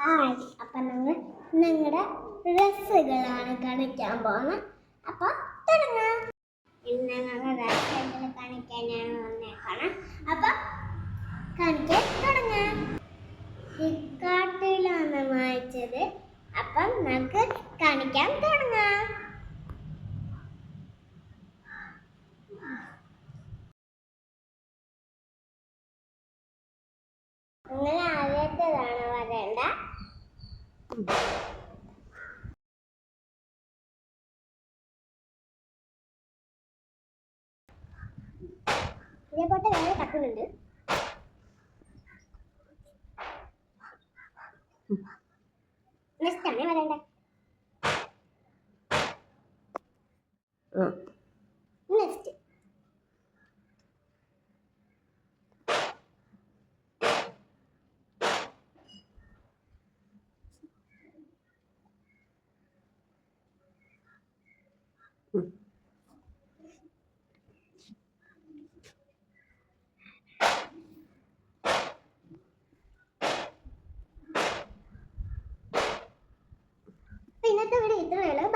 Hi, അപ്പം ഞങ്ങൾ നിങ്ങളുടെ ഡ്രസ്സുകളാണ് കാണിക്കാൻ പോകുന്നത്. അപ്പോൾ തുടങ്ങാം. ഇന്ന് ഞങ്ങൾ ഡ്രസ്സുകൾ കാണിക്കാനാണ് വന്നേക്കണം. അപ്പം കാണിക്കാൻ തുടങ്ങാം. ഫ്ലിപ്കാർട്ടിലാണ് വാങ്ങിച്ചത്. അപ്പം നമുക്ക് കാണിക്കാൻ തുടങ്ങാം. നിങ്ങൾ ആദ്യത്തേതാണ് വരേണ്ട. ഇതേപോലത്തെ വേറെ കട്ടുന്നുണ്ട്. നെക്സ്റ്റ് ആണ് വരേണ്ട. നെക്സ്റ്റ് ഇന്നത്തെ വീഡിയോ ഇത്രയേ ഉള്ളൂ.